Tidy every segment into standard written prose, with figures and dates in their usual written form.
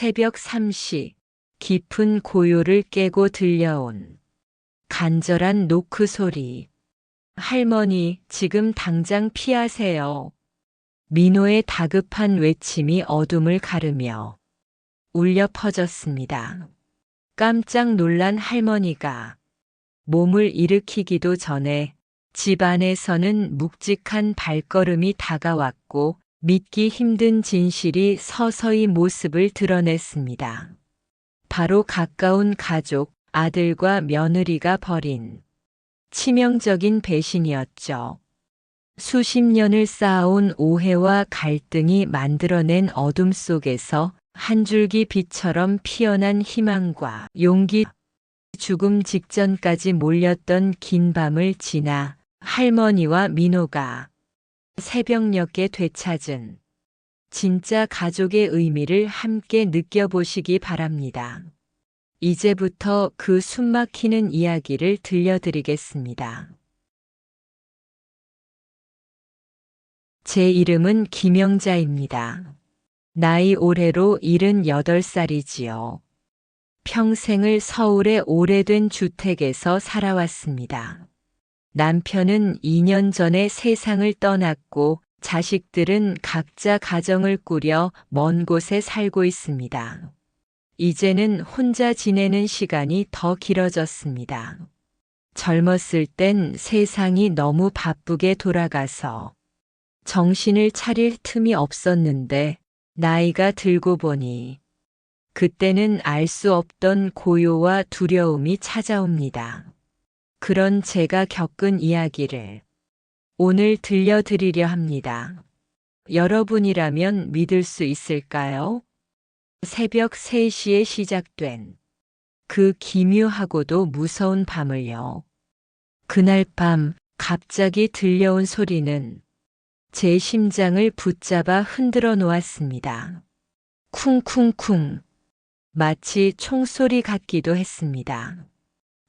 새벽 3시 깊은 고요를 깨고 들려온 간절한 노크 소리. 할머니, 지금 당장 피하세요. 민호의 다급한 외침이 어둠을 가르며 울려 퍼졌습니다. 깜짝 놀란 할머니가 몸을 일으키기도 전에 집 안에서는 묵직한 발걸음이 다가왔고 믿기 힘든 진실이 서서히 모습을 드러냈습니다. 바로 가까운 가족, 아들과 며느리가 벌인 치명적인 배신이었죠. 수십 년을 쌓아온 오해와 갈등이 만들어낸 어둠 속에서 한 줄기 빛처럼 피어난 희망과 용기, 죽음 직전까지 몰렸던 긴 밤을 지나 할머니와 민호가 새벽녘에 되찾은 진짜 가족의 의미를 함께 느껴보시기 바랍니다. 이제부터 그 숨막히는 이야기를 들려드리겠습니다. 제 이름은 김영자입니다. 나이 올해로 78살이지요. 평생을 서울의 오래된 주택에서 살아왔습니다. 남편은 2년 전에 세상을 떠났고 자식들은 각자 가정을 꾸려 먼 곳에 살고 있습니다. 이제는 혼자 지내는 시간이 더 길어졌습니다. 젊었을 땐 세상이 너무 바쁘게 돌아가서 정신을 차릴 틈이 없었는데 나이가 들고 보니 그때는 알 수 없던 고요와 두려움이 찾아옵니다. 그런 제가 겪은 이야기를 오늘 들려드리려 합니다. 여러분이라면 믿을 수 있을까요? 새벽 3시에 시작된 그 기묘하고도 무서운 밤을요. 그날 밤 갑자기 들려온 소리는 제 심장을 붙잡아 흔들어 놓았습니다. 쿵쿵쿵. 마치 총소리 같기도 했습니다.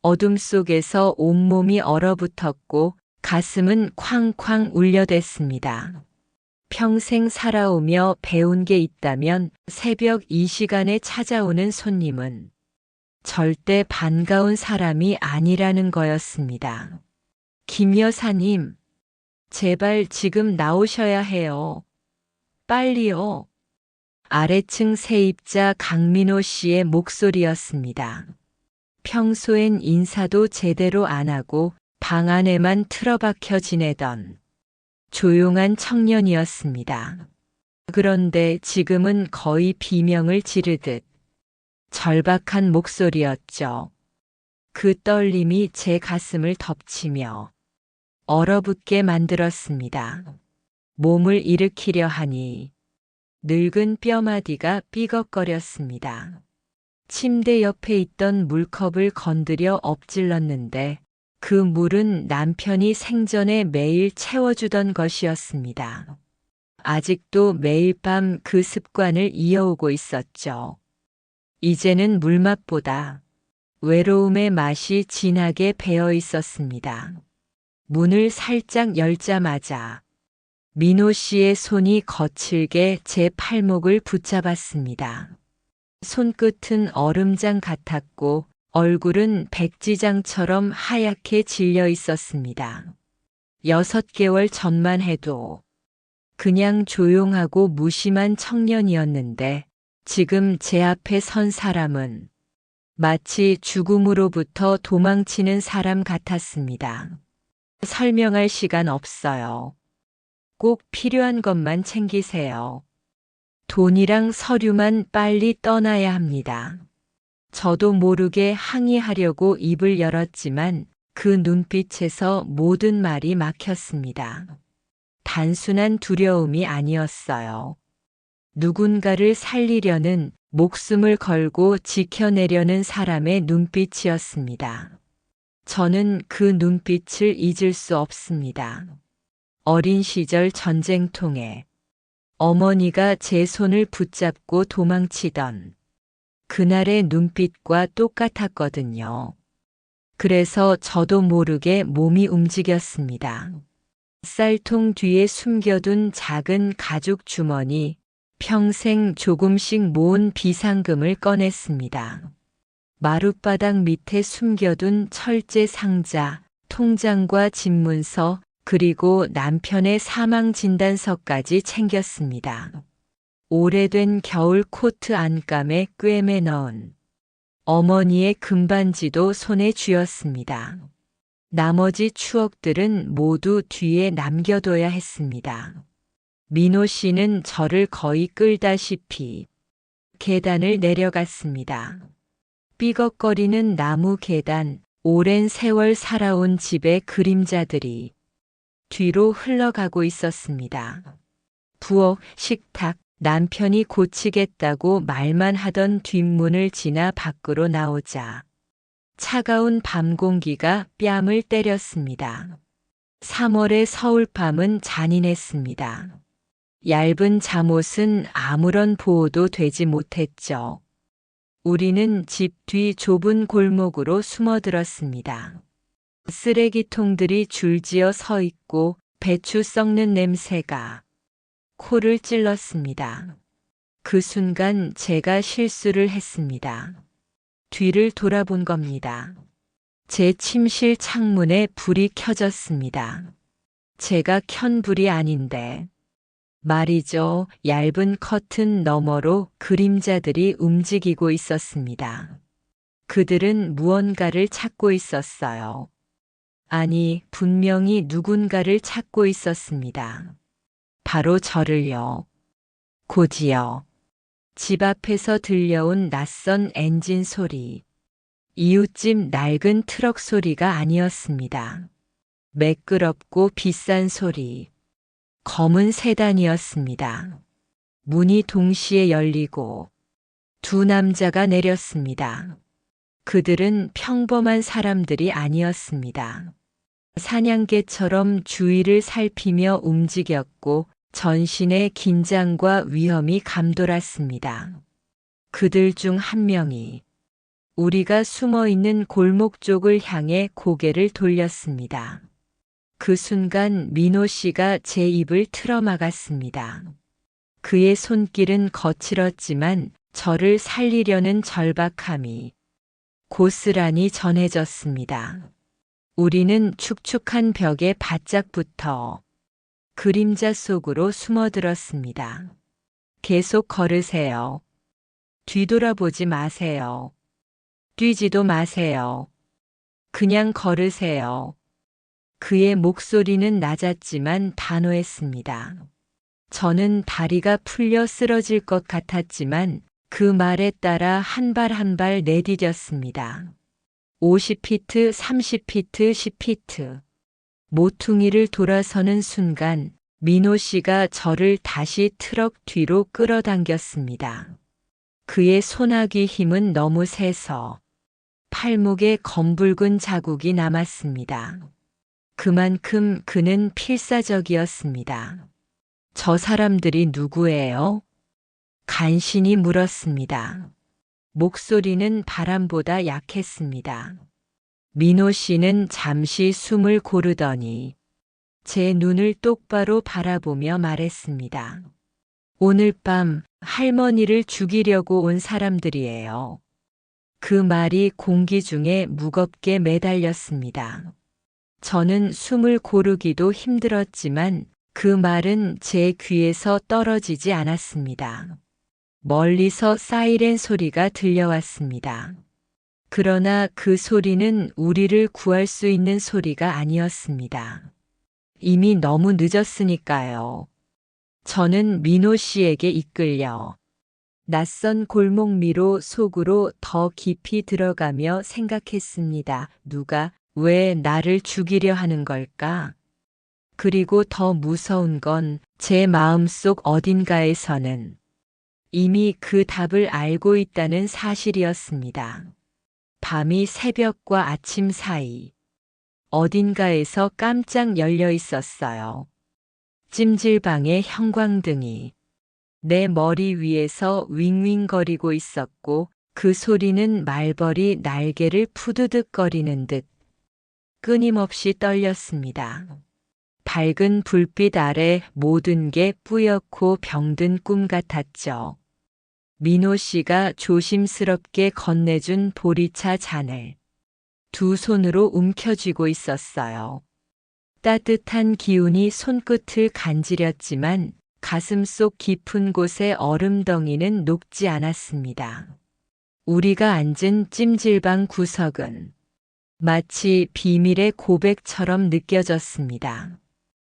어둠 속에서 온몸이 얼어붙었고 가슴은 쾅쾅 울려댔습니다. 평생 살아오며 배운 게 있다면 새벽 이 시간에 찾아오는 손님은 절대 반가운 사람이 아니라는 거였습니다. 김 여사님, 제발 지금 나오셔야 해요. 빨리요. 아래층 세입자 강민호 씨의 목소리였습니다. 평소엔 인사도 제대로 안 하고 방 안에만 틀어박혀 지내던 조용한 청년이었습니다. 그런데 지금은 거의 비명을 지르듯 절박한 목소리였죠. 그 떨림이 제 가슴을 덮치며 얼어붙게 만들었습니다. 몸을 일으키려 하니 늙은 뼈마디가 삐걱거렸습니다. 침대 옆에 있던 물컵을 건드려 엎질렀는데 그 물은 남편이 생전에 매일 채워주던 것이었습니다. 아직도 매일 밤 그 습관을 이어오고 있었죠. 이제는 물맛보다 외로움의 맛이 진하게 배어 있었습니다. 문을 살짝 열자마자 민호 씨의 손이 거칠게 제 팔목을 붙잡았습니다. 손끝은 얼음장 같았고 얼굴은 백지장처럼 하얗게 질려 있었습니다. 6개월 전만 해도 그냥 조용하고 무심한 청년이었는데 지금 제 앞에 선 사람은 마치 죽음으로부터 도망치는 사람 같았습니다. 설명할 시간 없어요. 꼭 필요한 것만 챙기세요. 돈이랑 서류만 빨리 떠나야 합니다. 저도 모르게 항의하려고 입을 열었지만 그 눈빛에서 모든 말이 막혔습니다. 단순한 두려움이 아니었어요. 누군가를 살리려는, 목숨을 걸고 지켜내려는 사람의 눈빛이었습니다. 저는 그 눈빛을 잊을 수 없습니다. 어린 시절 전쟁통에 어머니가 제 손을 붙잡고 도망치던 그날의 눈빛과 똑같았거든요. 그래서 저도 모르게 몸이 움직였습니다. 쌀통 뒤에 숨겨둔 작은 가죽 주머니, 평생 조금씩 모은 비상금을 꺼냈습니다. 마룻바닥 밑에 숨겨둔 철제 상자, 통장과 집문서, 그리고 남편의 사망 진단서까지 챙겼습니다. 오래된 겨울 코트 안감에 꿰매 넣은 어머니의 금반지도 손에 쥐었습니다. 나머지 추억들은 모두 뒤에 남겨둬야 했습니다. 민호 씨는 저를 거의 끌다시피 계단을 내려갔습니다. 삐걱거리는 나무 계단, 오랜 세월 살아온 집의 그림자들이 뒤로 흘러가고 있었습니다. 부엌, 식탁, 남편이 고치겠다고 말만 하던 뒷문을 지나 밖으로 나오자 차가운 밤 공기가 뺨을 때렸습니다. 3월의 서울밤은 잔인했습니다. 얇은 잠옷은 아무런 보호도 되지 못했죠. 우리는 집 뒤 좁은 골목으로 숨어들었습니다. 쓰레기통들이 줄지어 서 있고 배추 썩는 냄새가 코를 찔렀습니다. 그 순간 제가 실수를 했습니다. 뒤를 돌아본 겁니다. 제 침실 창문에 불이 켜졌습니다. 제가 켠 불이 아닌데. 말이죠. 얇은 커튼 너머로 그림자들이 움직이고 있었습니다. 그들은 무언가를 찾고 있었어요. 아니, 분명히 누군가를 찾고 있었습니다. 바로 저를요. 곧이요. 집 앞에서 들려온 낯선 엔진 소리. 이웃집 낡은 트럭 소리가 아니었습니다. 매끄럽고 비싼 소리. 검은 세단이었습니다. 문이 동시에 열리고 두 남자가 내렸습니다. 그들은 평범한 사람들이 아니었습니다. 사냥개처럼 주위를 살피며 움직였고 전신에 긴장과 위험이 감돌았습니다. 그들 중 한 명이 우리가 숨어 있는 골목 쪽을 향해 고개를 돌렸습니다. 그 순간 민호 씨가 제 입을 틀어막았습니다. 그의 손길은 거칠었지만 저를 살리려는 절박함이 고스란히 전해졌습니다. 우리는 축축한 벽에 바짝 붙어 그림자 속으로 숨어들었습니다. 계속 걸으세요. 뒤돌아보지 마세요. 뛰지도 마세요. 그냥 걸으세요. 그의 목소리는 낮았지만 단호했습니다. 저는 다리가 풀려 쓰러질 것 같았지만 그 말에 따라 한 발 한 발 내디뎠습니다. 50피트, 30피트, 10피트. 모퉁이를 돌아서는 순간 민호 씨가 저를 다시 트럭 뒤로 끌어당겼습니다. 그의 소나기 힘은 너무 세서 팔목에 검붉은 자국이 남았습니다. 그만큼 그는 필사적이었습니다. 저 사람들이 누구예요? 간신히 물었습니다. 목소리는 바람보다 약했습니다. 민호 씨는 잠시 숨을 고르더니 제 눈을 똑바로 바라보며 말했습니다. 오늘 밤 할머니를 죽이려고 온 사람들이에요. 그 말이 공기 중에 무겁게 매달렸습니다. 저는 숨을 고르기도 힘들었지만 그 말은 제 귀에서 떨어지지 않았습니다. 멀리서 사이렌 소리가 들려왔습니다. 그러나 그 소리는 우리를 구할 수 있는 소리가 아니었습니다. 이미 너무 늦었으니까요. 저는 민호 씨에게 이끌려 낯선 골목미로 속으로 더 깊이 들어가며 생각했습니다. 누가 왜 나를 죽이려 하는 걸까? 그리고 더 무서운 건 제 마음속 어딘가에서는 이미 그 답을 알고 있다는 사실이었습니다. 밤이 새벽과 아침 사이 어딘가에서 깜짝 열려 있었어요. 찜질방의 형광등이 내 머리 위에서 윙윙거리고 있었고 그 소리는 말벌이 날개를 푸드득거리는 듯 끊임없이 떨렸습니다. 밝은 불빛 아래 모든 게 뿌옇고 병든 꿈 같았죠. 민호 씨가 조심스럽게 건네준 보리차 잔을 두 손으로 움켜쥐고 있었어요. 따뜻한 기운이 손끝을 간지렸지만 가슴속 깊은 곳의 얼음덩이는 녹지 않았습니다. 우리가 앉은 찜질방 구석은 마치 비밀의 고백처럼 느껴졌습니다.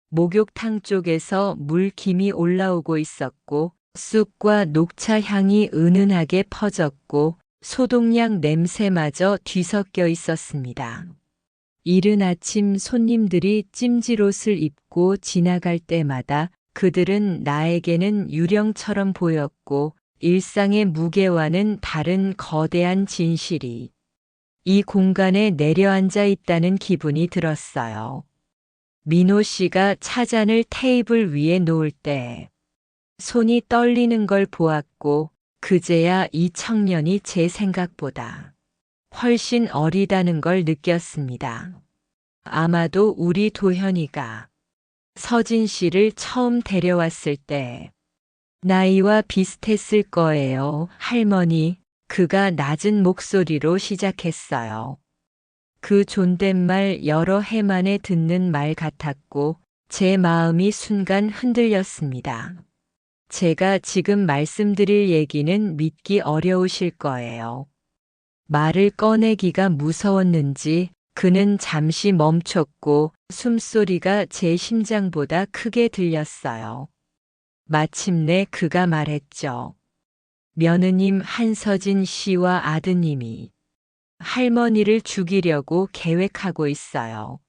목욕탕 쪽에서 물김이 올라오고 있었고 쑥과 녹차 향이 은은하게 퍼졌고 소독약 냄새마저 뒤섞여 있었습니다. 이른 아침 손님들이 찜질옷을 입고 지나갈 때마다 그들은 나에게는 유령처럼 보였고 일상의 무게와는 다른 거대한 진실이 이 공간에 내려앉아 있다는 기분이 들었어요. 민호 씨가 차잔을 테이블 위에 놓을 때 손이 떨리는 걸 보았고 그제야 이 청년이 제 생각보다 훨씬 어리다는 걸 느꼈습니다. 아마도 우리 도현이가 서진 씨를 처음 데려왔을 때 나이와 비슷했을 거예요, 할머니. 그가 낮은 목소리로 시작했어요. 그 존댓말 여러 해 만에 듣는 말 같았고 제 마음이 순간 흔들렸습니다. 제가 지금 말씀드릴 얘기는 믿기 어려우실 거예요. 말을 꺼내기가 무서웠는지 그는 잠시 멈췄고 숨소리가 제 심장보다 크게 들렸어요. 마침내 그가 말했죠. 며느님 한서진 씨와 아드님이 할머니를 죽이려고 계획하고 있어요.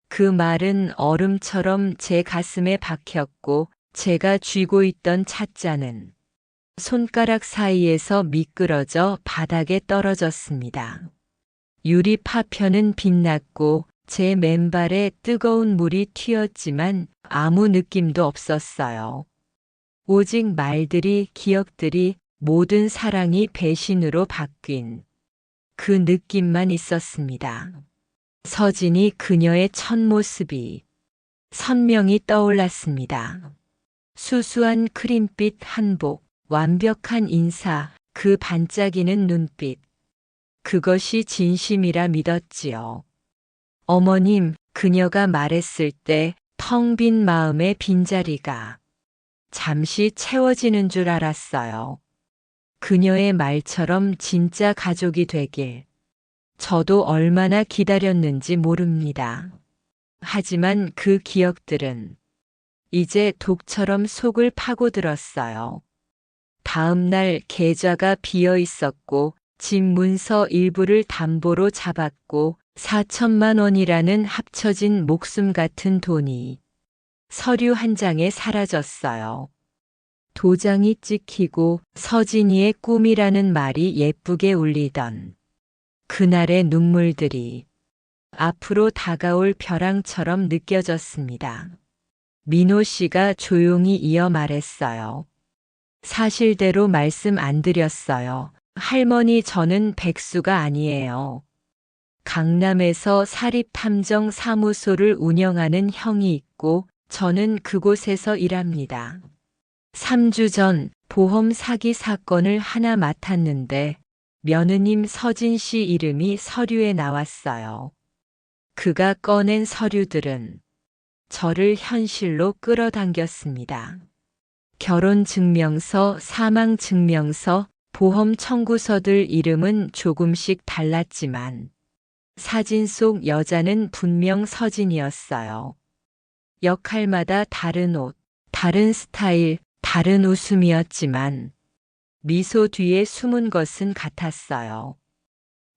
그 말은 얼음처럼 제 가슴에 박혔고 제가 쥐고 있던 찻잔은 손가락 사이에서 미끄러져 바닥에 떨어졌습니다. 유리 파편은 빛났고 제 맨발에 뜨거운 물이 튀었지만 아무 느낌도 없었어요. 오직 말들이, 기억들이, 모든 사랑이 배신으로 바뀐 그 느낌만 있었습니다. 서진이 그녀의 첫 모습이 선명히 떠올랐습니다. 수수한 크림빛 한복, 완벽한 인사, 그 반짝이는 눈빛. 그것이 진심이라 믿었지요. 어머님, 그녀가 말했을 때 텅 빈 마음의 빈자리가 잠시 채워지는 줄 알았어요. 그녀의 말처럼 진짜 가족이 되길 저도 얼마나 기다렸는지 모릅니다. 하지만 그 기억들은 이제 독처럼 속을 파고들었어요. 다음 날 계좌가 비어 있었고 집 문서 일부를 담보로 잡았고 4천만 원이라는 합쳐진 목숨 같은 돈이 서류 한 장에 사라졌어요. 도장이 찍히고 서진이의 꿈이라는 말이 예쁘게 울리던 그날의 눈물들이 앞으로 다가올 벼랑처럼 느껴졌습니다. 민호 씨가 조용히 이어 말했어요. 사실대로 말씀 안 드렸어요. 할머니, 저는 백수가 아니에요. 강남에서 사립탐정 사무소를 운영하는 형이 있고 저는 그곳에서 일합니다. 3주 전 보험 사기 사건을 하나 맡았는데 며느님 서진 씨 이름이 서류에 나왔어요. 그가 꺼낸 서류들은 저를 현실로 끌어당겼습니다. 결혼증명서, 사망증명서, 보험 청구서들 이름은 조금씩 달랐지만 사진 속 여자는 분명 서진이었어요. 역할마다 다른 옷, 다른 스타일, 다른 웃음이었지만 미소 뒤에 숨은 것은 같았어요.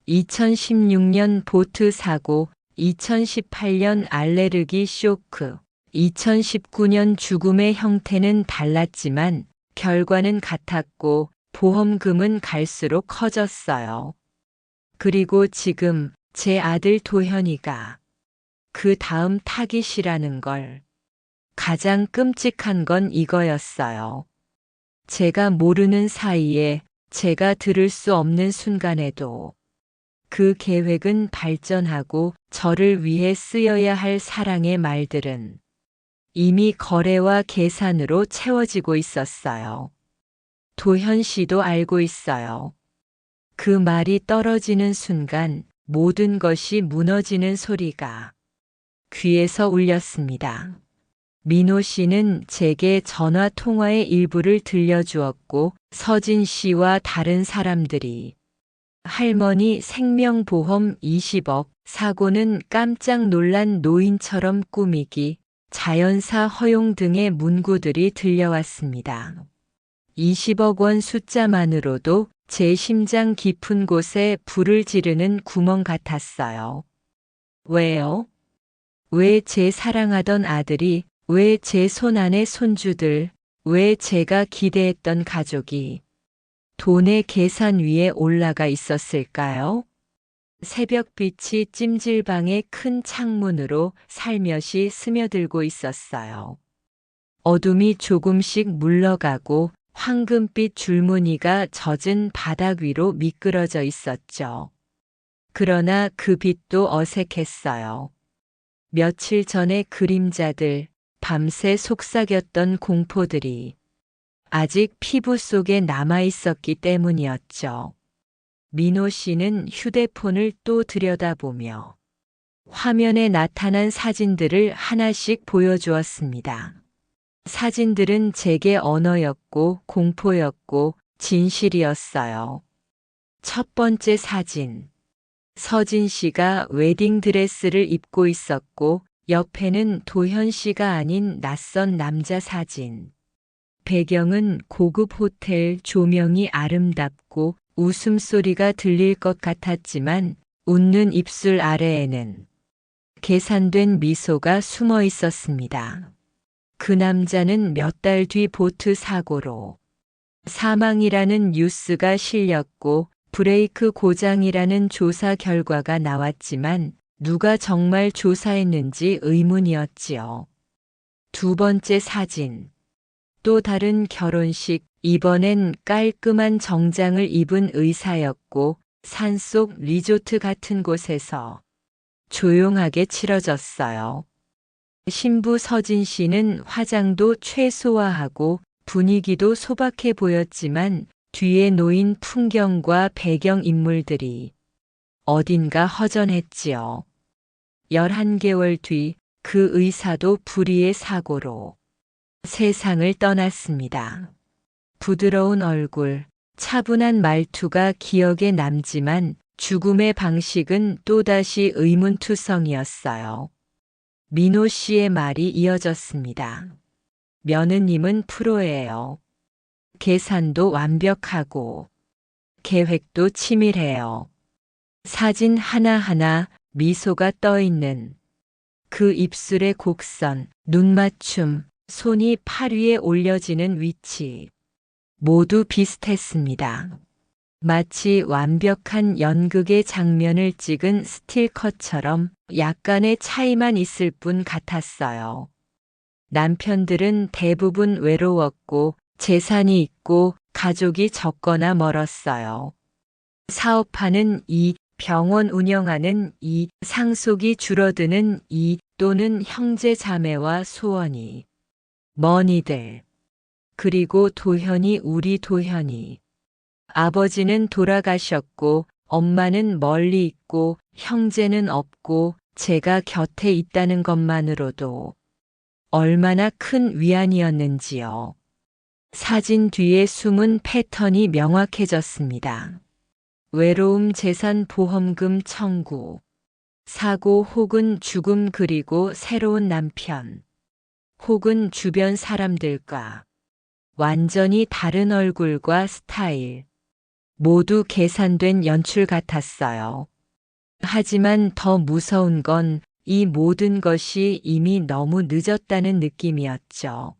2016년 보트 사고, 2018년 알레르기 쇼크, 2019년 죽음의 형태는 달랐지만 결과는 같았고 보험금은 갈수록 커졌어요. 그리고 지금 제 아들 도현이가 그 다음 타깃이라는 걸. 가장 끔찍한 건 이거였어요. 제가 모르는 사이에, 제가 들을 수 없는 순간에도 그 계획은 발전하고 저를 위해 쓰여야 할 사랑의 말들은 이미 거래와 계산으로 채워지고 있었어요. 도현 씨도 알고 있어요. 그 말이 떨어지는 순간 모든 것이 무너지는 소리가 귀에서 울렸습니다. 민호 씨는 제게 전화 통화의 일부를 들려주었고 서진 씨와 다른 사람들이 할머니 생명보험 20억, 사고는 깜짝 놀란 노인처럼 꾸미기, 자연사 허용 등의 문구들이 들려왔습니다. 20억 원 숫자만으로도 제 심장 깊은 곳에 불을 지르는 구멍 같았어요. 왜요? 왜 제 사랑하던 아들이, 왜 제 손 안의 손주들, 왜 제가 기대했던 가족이 돈의 계산 위에 올라가 있었을까요? 새벽빛이 찜질방의 큰 창문으로 살며시 스며들고 있었어요. 어둠이 조금씩 물러가고 황금빛 줄무늬가 젖은 바닥 위로 미끄러져 있었죠. 그러나 그 빛도 어색했어요. 며칠 전의 그림자들, 밤새 속삭였던 공포들이 아직 피부 속에 남아 있었기 때문이었죠. 민호 씨는 휴대폰을 또 들여다보며 화면에 나타난 사진들을 하나씩 보여주었습니다. 사진들은 제게 언어였고 공포였고 진실이었어요. 첫 번째 사진. 서진 씨가 웨딩드레스를 입고 있었고 옆에는 도현 씨가 아닌 낯선 남자 사진. 배경은 고급 호텔, 조명이 아름답고 웃음소리가 들릴 것 같았지만 웃는 입술 아래에는 계산된 미소가 숨어 있었습니다. 그 남자는 몇 달 뒤 보트 사고로 사망이라는 뉴스가 실렸고 브레이크 고장이라는 조사 결과가 나왔지만 누가 정말 조사했는지 의문이었지요. 두 번째 사진. 또 다른 결혼식, 이번엔 깔끔한 정장을 입은 의사였고 산속 리조트 같은 곳에서 조용하게 치러졌어요. 신부 서진 씨는 화장도 최소화하고 분위기도 소박해 보였지만 뒤에 놓인 풍경과 배경 인물들이 어딘가 허전했지요. 11개월 뒤 그 의사도 불의의 사고로 세상을 떠났습니다. 부드러운 얼굴, 차분한 말투가 기억에 남지만 죽음의 방식은 또다시 의문투성이었어요. 민호 씨의 말이 이어졌습니다. 며느님은 프로예요. 계산도 완벽하고 계획도 치밀해요. 사진 하나하나 미소가 떠있는 그 입술의 곡선, 눈맞춤, 손이 팔 위에 올려지는 위치 모두 비슷했습니다. 마치 완벽한 연극의 장면을 찍은 스틸컷처럼 약간의 차이만 있을 뿐 같았어요. 남편들은 대부분 외로웠고 재산이 있고 가족이 적거나 멀었어요. 사업하는 이익, 병원 운영하는 이익, 상속이 줄어드는 이익 또는 형제 자매와 소원이 먼 이들. 그리고 도현이 우리 도현이. 아버지는 돌아가셨고 엄마는 멀리 있고 형제는 없고 제가 곁에 있다는 것만으로도 얼마나 큰 위안이었는지요. 사진 뒤에 숨은 패턴이 명확해졌습니다. 외로움 재산 보험금 청구, 사고 혹은 죽음 그리고 새로운 남편, 혹은 주변 사람들과 완전히 다른 얼굴과 스타일, 모두 계산된 연출 같았어요. 하지만 더 무서운 건 이 모든 것이 이미 너무 늦었다는 느낌이었죠.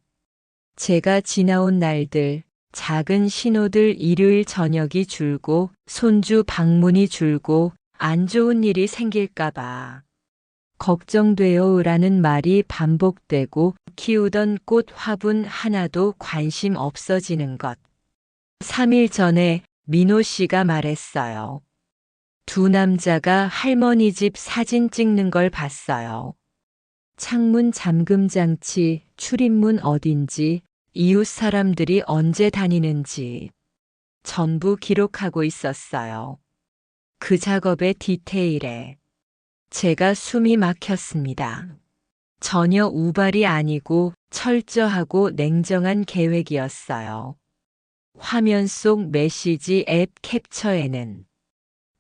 제가 지나온 날들, 작은 신호들 일요일 저녁이 줄고 손주 방문이 줄고 안 좋은 일이 생길까봐 걱정돼요라는 말이 반복되고 키우던 꽃 화분 하나도 관심 없어지는 것. 3일 전에 민호 씨가 말했어요. 두 남자가 할머니 집 사진 찍는 걸 봤어요. 창문 잠금 장치, 출입문 어딘지, 이웃 사람들이 언제 다니는지 전부 기록하고 있었어요. 그 작업의 디테일에 제가 숨이 막혔습니다. 전혀 우발이 아니고 철저하고 냉정한 계획이었어요. 화면 속 메시지 앱 캡처에는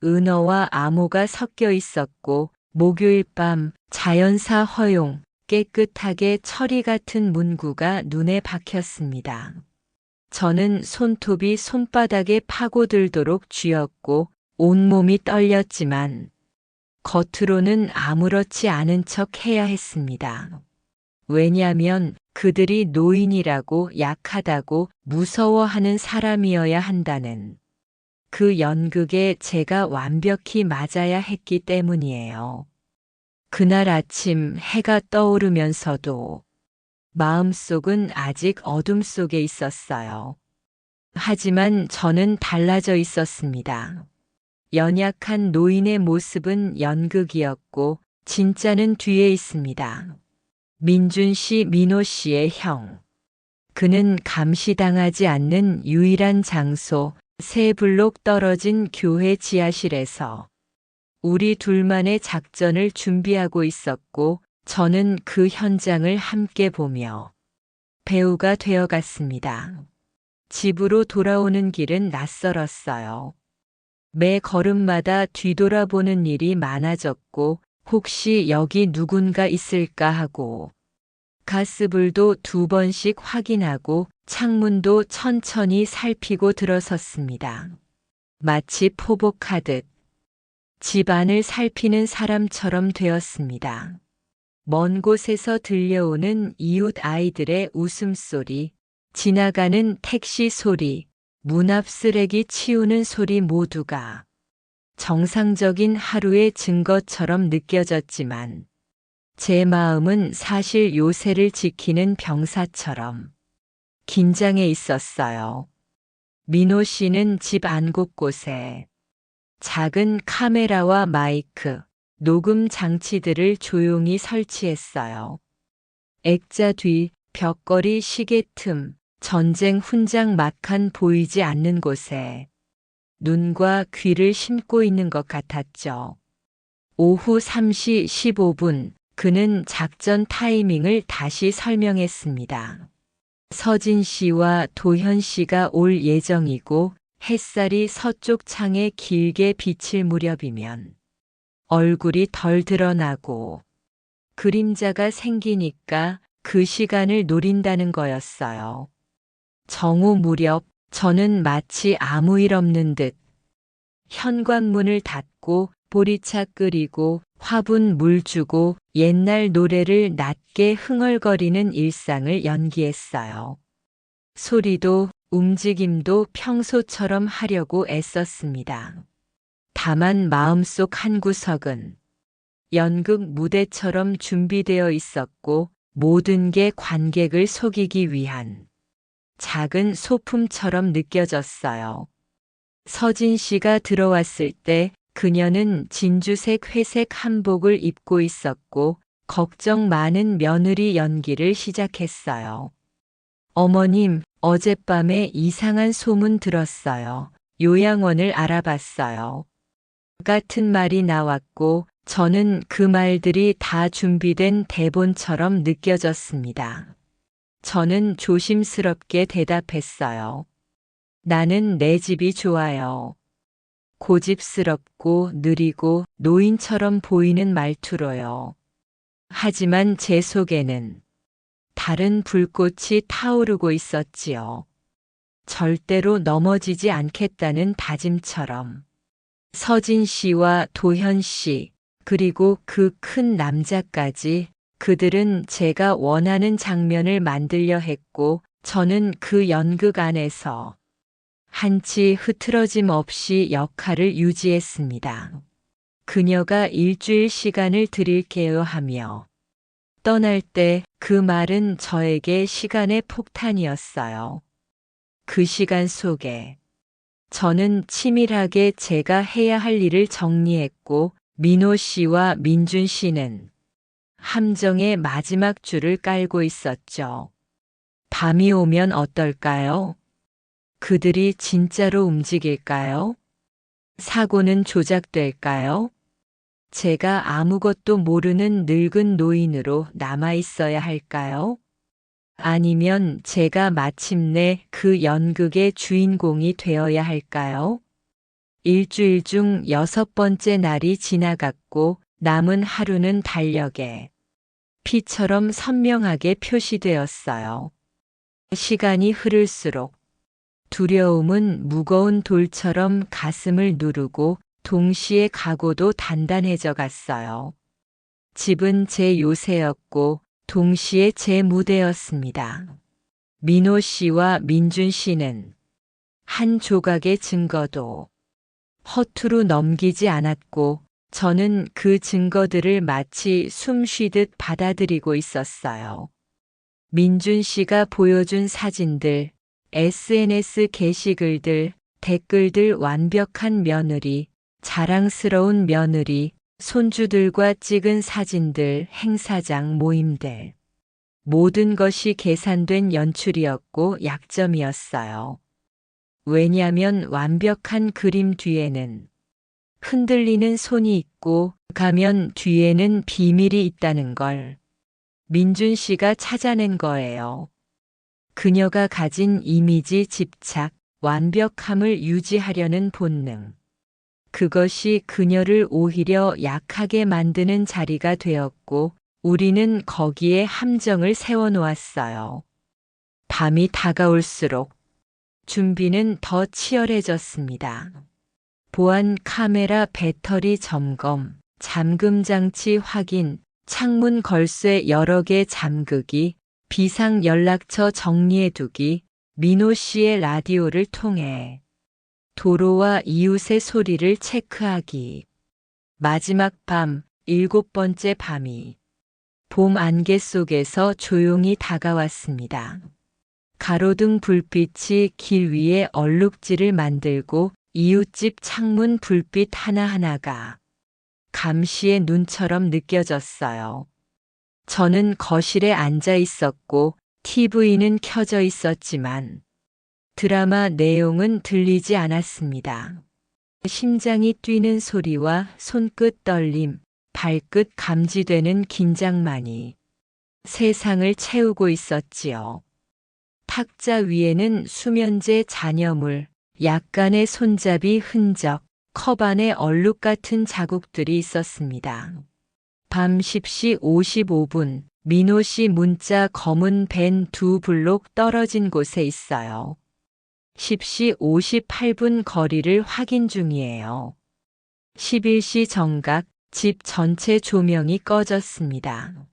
은어와 암호가 섞여 있었고 목요일 밤 자연사 허용 깨끗하게 처리 같은 문구가 눈에 박혔습니다. 저는 손톱이 손바닥에 파고들도록 쥐었고 온몸이 떨렸지만 겉으로는 아무렇지 않은 척 해야 했습니다. 왜냐하면 그들이 노인이라고 약하다고 무서워하는 사람이어야 한다는 그 연극에 제가 완벽히 맞아야 했기 때문이에요. 그날 아침 해가 떠오르면서도 마음속은 아직 어둠 속에 있었어요. 하지만 저는 달라져 있었습니다. 연약한 노인의 모습은 연극이었고 진짜는 뒤에 있습니다. 민준 씨, 민호 씨의 형. 그는 감시당하지 않는 유일한 장소, 세 블록 떨어진 교회 지하실에서 우리 둘만의 작전을 준비하고 있었고 저는 그 현장을 함께 보며 배우가 되어갔습니다. 집으로 돌아오는 길은 낯설었어요. 매 걸음마다 뒤돌아보는 일이 많아졌고 혹시 여기 누군가 있을까 하고 가스불도 2번씩 확인하고 창문도 천천히 살피고 들어섰습니다. 마치 포복하듯 집안을 살피는 사람처럼 되었습니다. 먼 곳에서 들려오는 이웃 아이들의 웃음소리, 지나가는 택시 소리, 문 앞 쓰레기 치우는 소리 모두가 정상적인 하루의 증거처럼 느껴졌지만 제 마음은 사실 요새를 지키는 병사처럼 긴장해 있었어요. 민호 씨는 집 안 곳곳에 작은 카메라와 마이크, 녹음 장치들을 조용히 설치했어요. 액자 뒤, 벽걸이 시계 틈, 전쟁 훈장 막한 보이지 않는 곳에 눈과 귀를 심고 있는 것 같았죠. 오후 3시 15분, 그는 작전 타이밍을 다시 설명했습니다. 서진 씨와 도현 씨가 올 예정이고 햇살이 서쪽 창에 길게 비칠 무렵이면 얼굴이 덜 드러나고 그림자가 생기니까 그 시간을 노린다는 거였어요. 정오 무렵 저는 마치 아무 일 없는 듯 현관문을 닫고 보리차 끓이고 화분 물 주고 옛날 노래를 낮게 흥얼거리는 일상을 연기했어요. 소리도 움직임도 평소처럼 하려고 애썼습니다. 다만 마음속 한구석은 연극 무대처럼 준비되어 있었고 모든 게 관객을 속이기 위한 작은 소품처럼 느껴졌어요. 서진 씨가 들어왔을 때 그녀는 진주색 회색 한복을 입고 있었고 걱정 많은 며느리 연기를 시작했어요. 어머님, 어젯밤에 이상한 소문 들었어요. 요양원을 알아봤어요. 같은 말이 나왔고 저는 그 말들이 다 준비된 대본처럼 느껴졌습니다. 저는 조심스럽게 대답했어요. 나는 내 집이 좋아요. 고집스럽고 느리고 노인처럼 보이는 말투로요. 하지만 제 속에는 다른 불꽃이 타오르고 있었지요. 절대로 넘어지지 않겠다는 다짐처럼. 서진 씨와 도현 씨, 그리고 그 큰 남자까지 그들은 제가 원하는 장면을 만들려 했고 저는 그 연극 안에서 한치 흐트러짐 없이 역할을 유지했습니다. 그녀가 일주일 시간을 드릴게요 하며 떠날 때 그 말은 저에게 시간의 폭탄이었어요. 그 시간 속에 저는 치밀하게 제가 해야 할 일을 정리했고 민호 씨와 민준 씨는 함정의 마지막 줄을 깔고 있었죠. 밤이 오면 어떨까요? 그들이 진짜로 움직일까요? 사고는 조작될까요? 제가 아무것도 모르는 늙은 노인으로 남아 있어야 할까요? 아니면 제가 마침내 그 연극의 주인공이 되어야 할까요? 일주일 중 6번째 날이 지나갔고 남은 하루는 달력에 피처럼 선명하게 표시되었어요. 시간이 흐를수록 두려움은 무거운 돌처럼 가슴을 누르고 동시에 각오도 단단해져 갔어요. 집은 제 요새였고 동시에 제 무대였습니다. 민호 씨와 민준 씨는 한 조각의 증거도 허투루 넘기지 않았고 저는 그 증거들을 마치 숨 쉬듯 받아들이고 있었어요. 민준 씨가 보여준 사진들, SNS 게시글들, 댓글들 완벽한 며느리, 자랑스러운 며느리, 손주들과 찍은 사진들, 행사장 모임들. 모든 것이 계산된 연출이었고 약점이었어요. 왜냐하면 완벽한 그림 뒤에는 흔들리는 손이 있고 가면 뒤에는 비밀이 있다는 걸 민준 씨가 찾아낸 거예요. 그녀가 가진 이미지 집착, 완벽함을 유지하려는 본능. 그것이 그녀를 오히려 약하게 만드는 자리가 되었고 우리는 거기에 함정을 세워놓았어요. 밤이 다가올수록 준비는 더 치열해졌습니다. 보안 카메라 배터리 점검, 잠금 장치 확인, 창문 걸쇠 여러 개 잠그기, 비상 연락처 정리해두기, 민호 씨의 라디오를 통해 도로와 이웃의 소리를 체크하기. 마지막 밤, 7번째 밤이 봄 안개 속에서 조용히 다가왔습니다. 가로등 불빛이 길 위에 얼룩지를 만들고 이웃집 창문 불빛 하나하나가 감시의 눈처럼 느껴졌어요. 저는 거실에 앉아 있었고 TV는 켜져 있었지만 드라마 내용은 들리지 않았습니다. 심장이 뛰는 소리와 손끝 떨림, 발끝 감지되는 긴장만이 세상을 채우고 있었지요. 탁자 위에는 수면제 잔여물, 약간의 손잡이 흔적, 컵 안에 얼룩 같은 자국들이 있었습니다. 밤 10시 55분, 민호 씨 문자 검은 밴 2블록 떨어진 곳에 있어요. 10시 58분 거리를 확인 중이에요. 11시 정각, 집 전체 조명이 꺼졌습니다.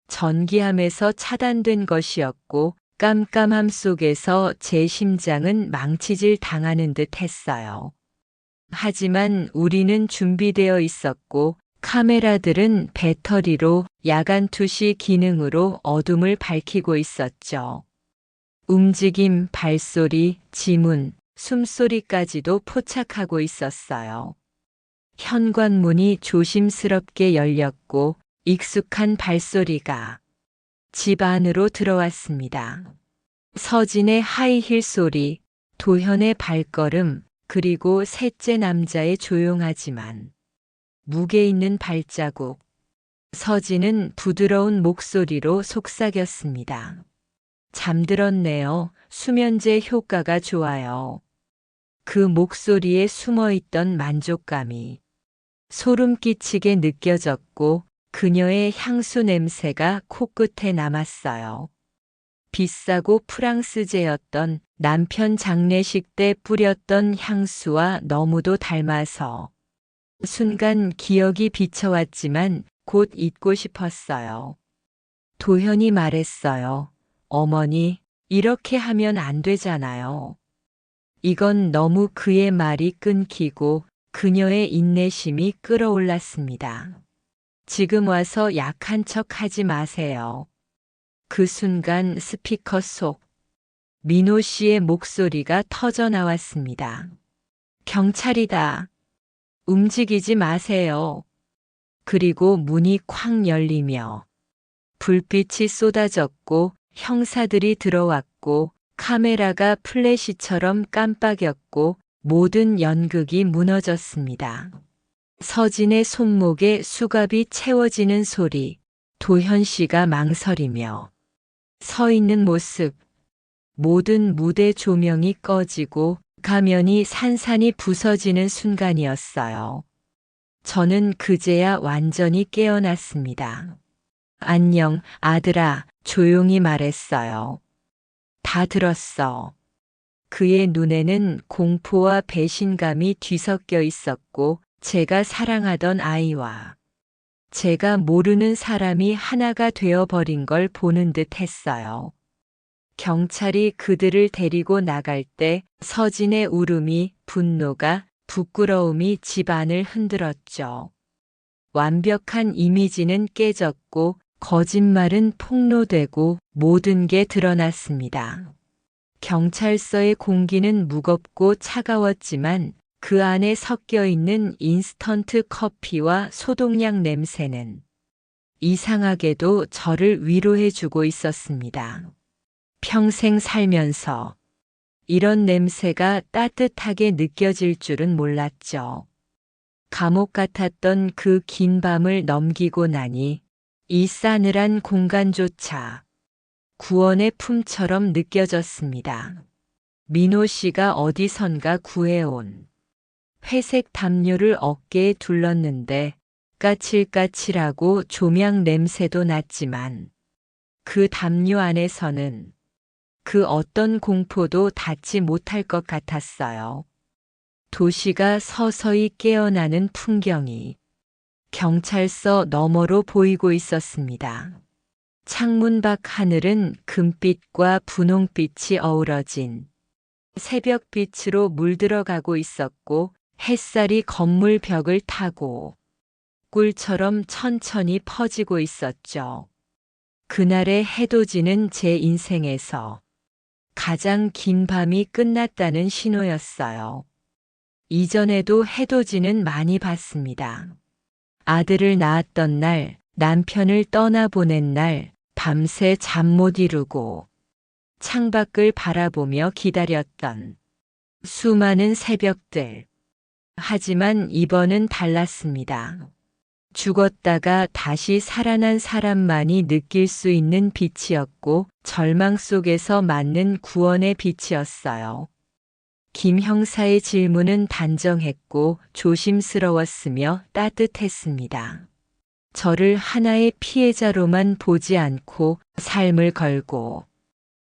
전기함에서 차단된 것이었고 깜깜함 속에서 제 심장은 망치질 당하는 듯 했어요. 하지만 우리는 준비되어 있었고 카메라들은 배터리로 야간 투시 기능으로 어둠을 밝히고 있었죠. 움직임, 발소리, 지문, 숨소리까지도 포착하고 있었어요. 현관문이 조심스럽게 열렸고 익숙한 발소리가 집 안으로 들어왔습니다. 서진의 하이힐 소리, 도현의 발걸음, 그리고 셋째 남자의 조용하지만 무게 있는 발자국. 서진은 부드러운 목소리로 속삭였습니다. 잠들었네요. 수면제 효과가 좋아요. 그 목소리에 숨어있던 만족감이 소름 끼치게 느껴졌고 그녀의 향수 냄새가 코끝에 남았어요. 비싸고 프랑스제였던 남편 장례식 때 뿌렸던 향수와 너무도 닮아서 순간 기억이 비쳐왔지만 곧 잊고 싶었어요. 도현이 말했어요. 어머니, 이렇게 하면 안 되잖아요. 이건 너무 그의 말이 끊기고 그녀의 인내심이 끌어올랐습니다. 지금 와서 약한 척 하지 마세요. 그 순간 스피커 속 민호 씨의 목소리가 터져 나왔습니다. 경찰이다. 움직이지 마세요. 그리고 문이 쾅 열리며 불빛이 쏟아졌고 형사들이 들어왔고 카메라가 플래시처럼 깜빡였고 모든 연극이 무너졌습니다. 서진의 손목에 수갑이 채워지는 소리, 도현 씨가 망설이며 서 있는 모습, 모든 무대 조명이 꺼지고 가면이 산산이 부서지는 순간이었어요. 저는 그제야 완전히 깨어났습니다. 안녕, 아들아, 조용히 말했어요. 다 들었어. 그의 눈에는 공포와 배신감이 뒤섞여 있었고 제가 사랑하던 아이와 제가 모르는 사람이 하나가 되어버린 걸 보는 듯 했어요. 경찰이 그들을 데리고 나갈 때 서진의 울음이, 분노가, 부끄러움이 집안을 흔들었죠. 완벽한 이미지는 깨졌고 거짓말은 폭로되고 모든 게 드러났습니다. 경찰서의 공기는 무겁고 차가웠지만 그 안에 섞여 있는 인스턴트 커피와 소독약 냄새는 이상하게도 저를 위로해 주고 있었습니다. 평생 살면서 이런 냄새가 따뜻하게 느껴질 줄은 몰랐죠. 감옥 같았던 그 긴 밤을 넘기고 나니 이 싸늘한 공간조차 구원의 품처럼 느껴졌습니다. 민호 씨가 어디선가 구해온 회색 담요를 어깨에 둘렀는데 까칠까칠하고 조명 냄새도 났지만 그 담요 안에서는 그 어떤 공포도 닿지 못할 것 같았어요. 도시가 서서히 깨어나는 풍경이 경찰서 너머로 보이고 있었습니다. 창문 밖 하늘은 금빛과 분홍빛이 어우러진 새벽빛으로 물들어가고 있었고 햇살이 건물 벽을 타고 꿀처럼 천천히 퍼지고 있었죠. 그날의 해돋이는 제 인생에서 가장 긴 밤이 끝났다는 신호였어요. 이전에도 해돋이는 많이 봤습니다. 아들을 낳았던 날, 남편을 떠나보낸 날, 밤새 잠 못 이루고 창밖을 바라보며 기다렸던 수많은 새벽들. 하지만 이번은 달랐습니다. 죽었다가 다시 살아난 사람만이 느낄 수 있는 빛이었고 절망 속에서 맞는 구원의 빛이었어요. 김 형사의 질문은 단정했고 조심스러웠으며 따뜻했습니다. 저를 하나의 피해자로만 보지 않고 삶을 걸고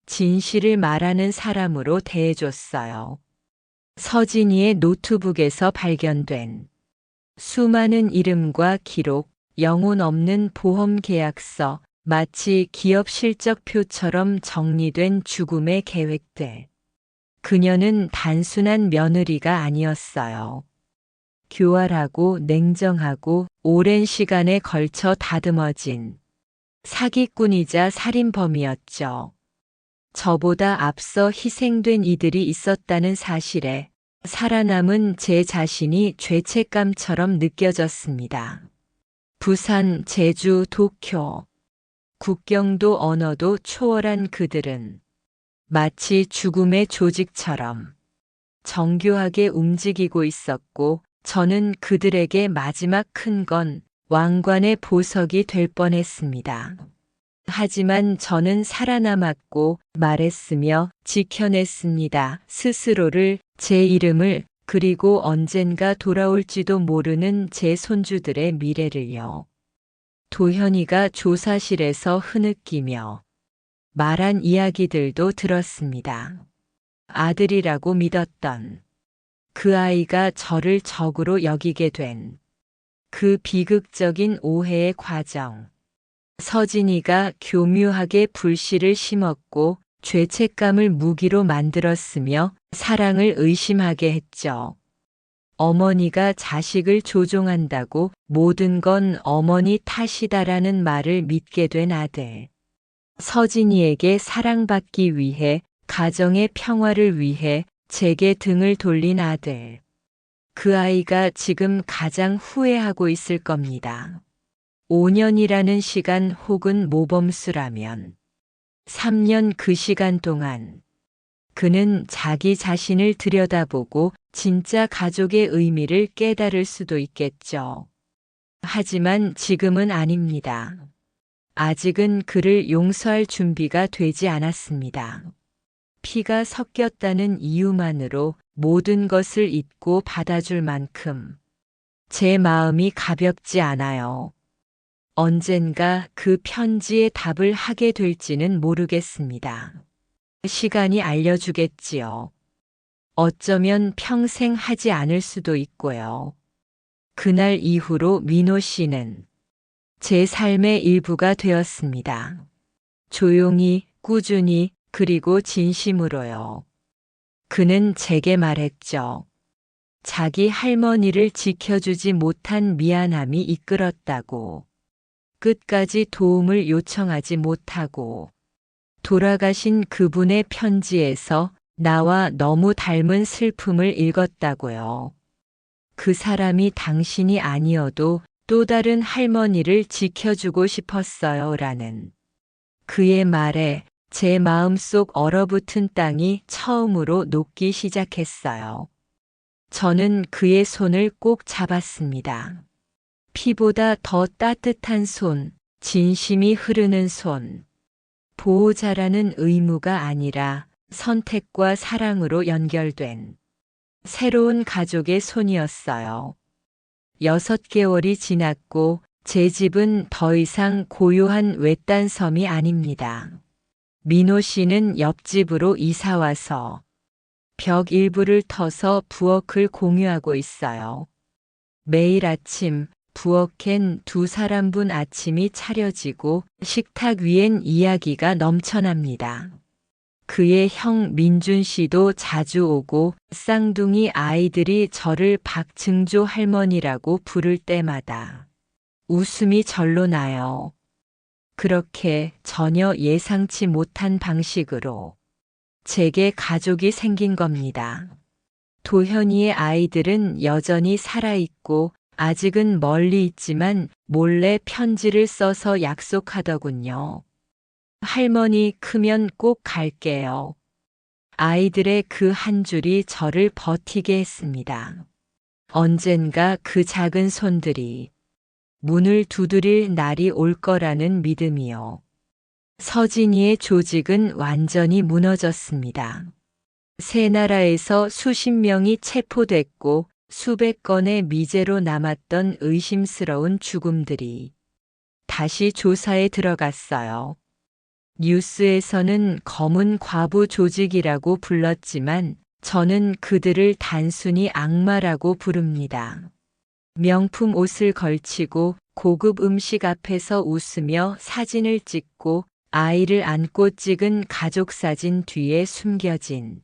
진실을 말하는 사람으로 대해줬어요. 서진이의 노트북에서 발견된 수많은 이름과 기록, 영혼 없는 보험 계약서, 마치 기업 실적표처럼 정리된 죽음의 계획들. 그녀는 단순한 며느리가 아니었어요. 교활하고 냉정하고 오랜 시간에 걸쳐 다듬어진 사기꾼이자 살인범이었죠. 저보다 앞서 희생된 이들이 있었다는 사실에 살아남은 제 자신이 죄책감처럼 느껴졌습니다. 부산, 제주, 도쿄. 국경도 언어도 초월한 그들은 마치 죽음의 조직처럼 정교하게 움직이고 있었고 저는 그들에게 마지막 큰 건 왕관의 보석이 될 뻔했습니다. 하지만 저는 살아남았고 말했으며 지켜냈습니다. 스스로를, 제 이름을, 그리고 언젠가 돌아올지도 모르는 제 손주들의 미래를요. 도현이가 조사실에서 흐느끼며 말한 이야기들도 들었습니다. 아들이라고 믿었던 그 아이가 저를 적으로 여기게 된 그 비극적인 오해의 과정. 서진이가 교묘하게 불씨를 심었고 죄책감을 무기로 만들었으며 사랑을 의심하게 했죠. 어머니가 자식을 조종한다고 모든 건 어머니 탓이다라는 말을 믿게 된 아들. 서진이에게 사랑받기 위해, 가정의 평화를 위해 제게 등을 돌린 아들. 그 아이가 지금 가장 후회하고 있을 겁니다. 5년이라는 시간 혹은 모범수라면 3년 그 시간 동안 그는 자기 자신을 들여다보고 진짜 가족의 의미를 깨달을 수도 있겠죠. 하지만 지금은 아닙니다. 아직은 그를 용서할 준비가 되지 않았습니다. 피가 섞였다는 이유만으로 모든 것을 잊고 받아줄 만큼 제 마음이 가볍지 않아요. 언젠가 그 편지에 답을 하게 될지는 모르겠습니다. 시간이 알려주겠지요. 어쩌면 평생 하지 않을 수도 있고요. 그날 이후로 민호 씨는 제 삶의 일부가 되었습니다. 조용히, 꾸준히, 그리고 진심으로요. 그는 제게 말했죠. 자기 할머니를 지켜주지 못한 미안함이 이끌었다고. 끝까지 도움을 요청하지 못하고. 돌아가신 그분의 편지에서 나와 너무 닮은 슬픔을 읽었다고요. 그 사람이 당신이 아니어도 또 다른 할머니를 지켜주고 싶었어요. 라는 그의 말에 제 마음속 얼어붙은 땅이 처음으로 녹기 시작했어요. 저는 그의 손을 꼭 잡았습니다. 피보다 더 따뜻한 손, 진심이 흐르는 손. 보호자라는 의무가 아니라 선택과 사랑으로 연결된 새로운 가족의 손이었어요. 6개월이 지났고 제 집은 더 이상 고요한 외딴 섬이 아닙니다. 민호 씨는 옆집으로 이사와서 벽 일부를 터서 부엌을 공유하고 있어요. 매일 아침 부엌엔 2사람분 아침이 차려지고 식탁 위엔 이야기가 넘쳐납니다. 그의 형 민준 씨도 자주 오고 쌍둥이 아이들이 저를 박증조 할머니라고 부를 때마다 웃음이 절로 나요. 그렇게 전혀 예상치 못한 방식으로 제게 가족이 생긴 겁니다. 도현이의 아이들은 여전히 살아있고 아직은 멀리 있지만 몰래 편지를 써서 약속하더군요. 할머니 크면 꼭 갈게요. 아이들의 그 한 줄이 저를 버티게 했습니다. 언젠가 그 작은 손들이 문을 두드릴 날이 올 거라는 믿음이요. 서진이의 조직은 완전히 무너졌습니다. 세 나라에서 수십 명이 체포됐고 수백 건의 미제로 남았던 의심스러운 죽음들이 다시 조사에 들어갔어요. 뉴스에서는 검은 과부 조직이라고 불렀지만 저는 그들을 단순히 악마라고 부릅니다. 명품 옷을 걸치고 고급 음식 앞에서 웃으며 사진을 찍고 아이를 안고 찍은 가족 사진 뒤에 숨겨진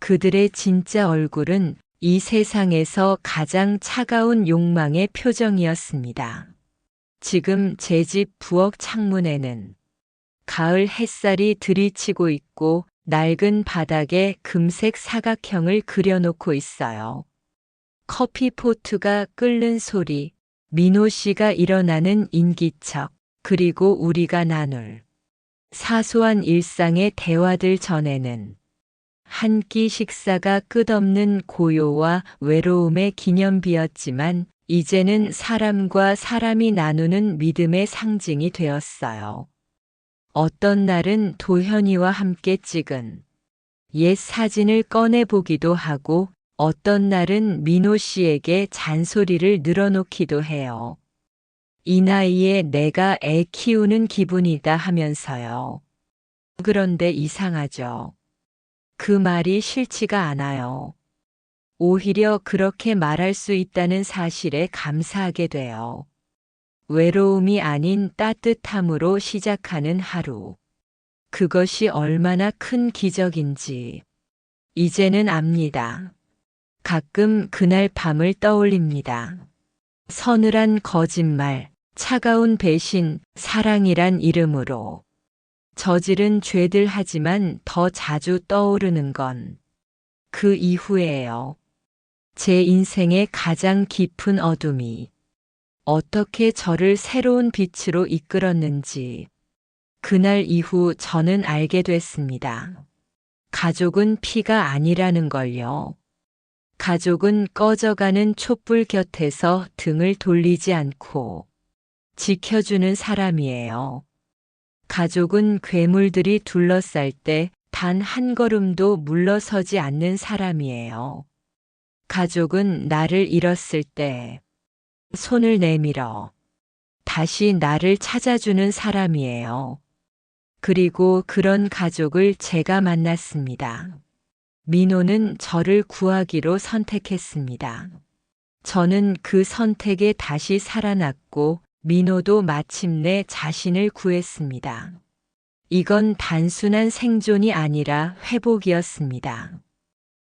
그들의 진짜 얼굴은 이 세상에서 가장 차가운 욕망의 표정이었습니다. 지금 제 집 부엌 창문에는 가을 햇살이 들이치고 있고 낡은 바닥에 금색 사각형을 그려놓고 있어요. 커피포트가 끓는 소리, 민호 씨가 일어나는 인기척, 그리고 우리가 나눌 사소한 일상의 대화들 전에는 한 끼 식사가 끝없는 고요와 외로움의 기념비였지만 이제는 사람과 사람이 나누는 믿음의 상징이 되었어요. 어떤 날은 도현이와 함께 찍은 옛 사진을 꺼내보기도 하고 어떤 날은 민호 씨에게 잔소리를 늘어놓기도 해요. 이 나이에 내가 애 키우는 기분이다 하면서요. 그런데 이상하죠. 그 말이 싫지가 않아요. 오히려 그렇게 말할 수 있다는 사실에 감사하게 돼요. 외로움이 아닌 따뜻함으로 시작하는 하루. 그것이 얼마나 큰 기적인지 이제는 압니다. 가끔 그날 밤을 떠올립니다. 서늘한 거짓말, 차가운 배신, 사랑이란 이름으로 저지른 죄들 하지만 더 자주 떠오르는 건 그 이후에요. 제 인생의 가장 깊은 어둠이 어떻게 저를 새로운 빛으로 이끌었는지. 그날 이후 저는 알게 됐습니다. 가족은 피가 아니라는 걸요. 가족은 꺼져가는 촛불 곁에서 등을 돌리지 않고 지켜주는 사람이에요. 가족은 괴물들이 둘러쌀 때 단 한 걸음도 물러서지 않는 사람이에요. 가족은 나를 잃었을 때 손을 내밀어 다시 나를 찾아주는 사람이에요. 그리고 그런 가족을 제가 만났습니다. 민호는 저를 구하기로 선택했습니다. 저는 그 선택에 다시 살아났고 민호도 마침내 자신을 구했습니다. 이건 단순한 생존이 아니라 회복이었습니다.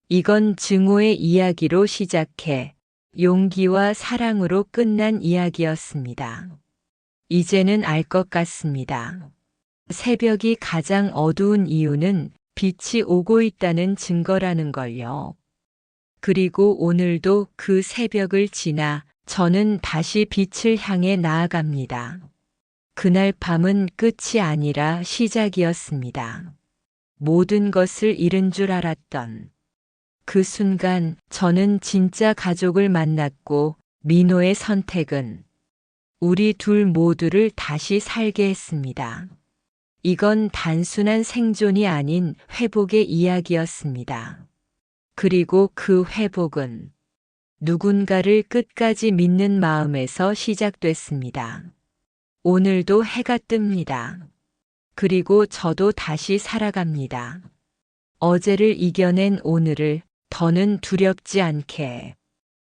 이건 증오의 이야기로 시작해 용기와 사랑으로 끝난 이야기였습니다. 이제는 알 것 같습니다. 새벽이 가장 어두운 이유는 빛이 오고 있다는 증거라는 걸요. 그리고 오늘도 그 새벽을 지나 저는 다시 빛을 향해 나아갑니다. 그날 밤은 끝이 아니라 시작이었습니다. 모든 것을 잃은 줄 알았던 그 순간 저는 진짜 가족을 만났고 민호의 선택은 우리 둘 모두를 다시 살게 했습니다. 이건 단순한 생존이 아닌 회복의 이야기였습니다. 그리고 그 회복은 누군가를 끝까지 믿는 마음에서 시작됐습니다. 오늘도 해가 뜹니다. 그리고 저도 다시 살아갑니다. 어제를 이겨낸 오늘을 더는 두렵지 않게.